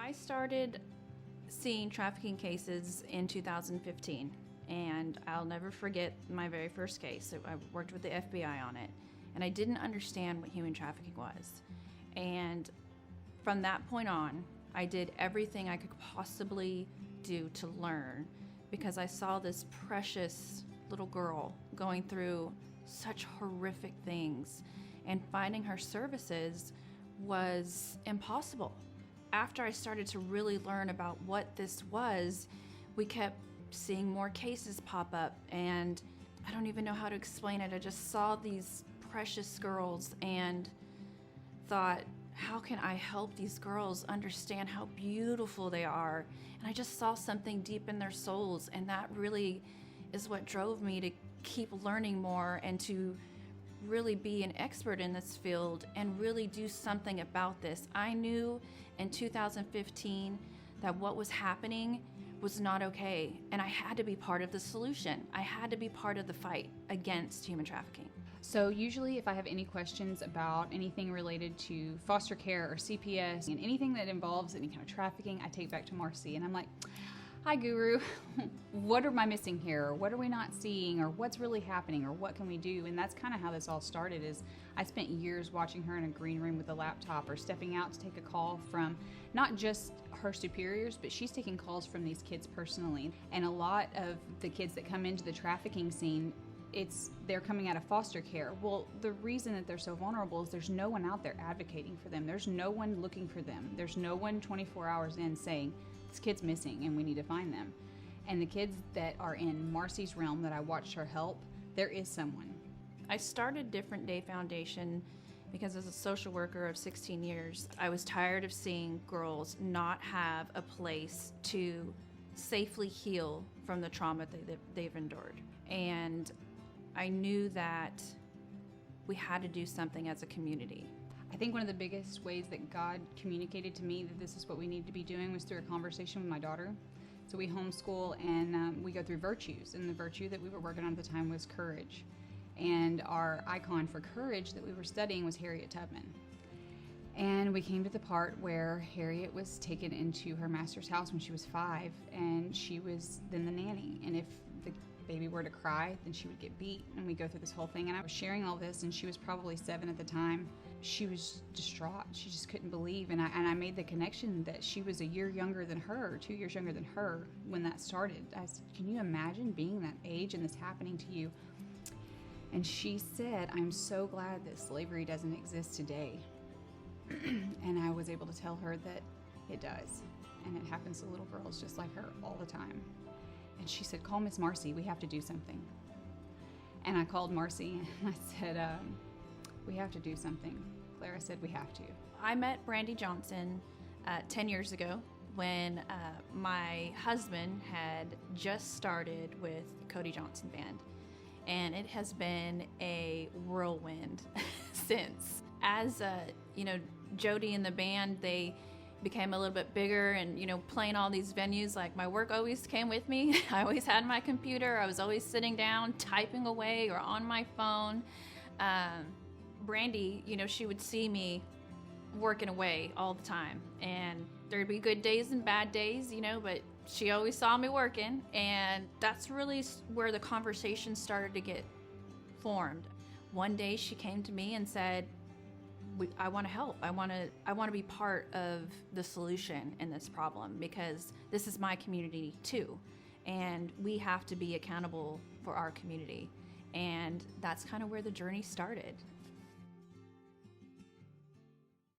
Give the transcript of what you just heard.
I started seeing trafficking cases in 2015, and I'll never forget my very first case. So I worked with the FBI on it, and I didn't understand what human trafficking was. And from that point on, I did everything I could possibly do to learn, because I saw this precious little girl going through such horrific things, and finding her services was impossible. After I started to really learn about what this was, we kept seeing more cases pop up, and I don't even know how to explain it. I just saw these precious girls and thought, how can I help these girls understand how beautiful they are? And I just saw something deep in their souls, and that really is what drove me to keep learning more and to really be an expert in this field and really do something about this. I knew in 2015 that what was happening was not okay, and I had to be part of the solution. I had to be part of the fight against human trafficking. So usually if I have any questions about anything related to foster care or CPS and anything that involves any kind of trafficking, I take back to Marcy and I'm like, hi Guru, what am I missing here? Or what are we not seeing? Or what's really happening? Or what can we do? And that's kind of how this all started. Is I spent years watching her in a green room with a laptop or stepping out to take a call from not just her superiors, but she's taking calls from these kids personally. And a lot of the kids that come into the trafficking scene, they're coming out of foster care. Well, the reason that they're so vulnerable is there's no one out there advocating for them. There's no one looking for them. There's no one 24 hours in saying, this kid's missing and we need to find them. And the kids that are in Marcy's realm that I watched her help, there is someone. I started Different Day Foundation because as a social worker of 16 years, I was tired of seeing girls not have a place to safely heal from the trauma that they've endured. And I knew that we had to do something as a community. I think one of the biggest ways that God communicated to me that this is what we need to be doing was through a conversation with my daughter. So we homeschool and we go through virtues, and the virtue that we were working on at the time was courage. And our icon for courage that we were studying was Harriet Tubman. And we came to the part where Harriet was taken into her master's house when she was 5, and she was then the nanny. And if the baby were to cry, then she would get beat, and we go through this whole thing. And I was sharing all this, and she was probably 7 at the time. She was distraught. She just couldn't believe. And I made the connection that she was a year younger than her, 2 years younger than her when that started. I said, can you imagine being that age and this happening to you? And she said, I'm so glad that slavery doesn't exist today. And I was able to tell her that it does. And it happens to little girls just like her all the time. And she said, call Miss Marcy, we have to do something. And I called Marcy and I said, we have to do something. Clara said, we have to. I met Brandy Johnson 10 years ago when my husband had just started with Cody Johnson Band. And it has been a whirlwind since. As, Jody and the band, they became a little bit bigger and, playing all these venues, like my work always came with me. I always had my computer. I was always sitting down, typing away or on my phone. Brandy, she would see me working away all the time. And there'd be good days and bad days, but she always saw me working. And that's really where the conversation started to get formed. One day she came to me and said, I want to help. I want to be part of the solution in this problem, because this is my community too. And we have to be accountable for our community. And that's kind of where the journey started.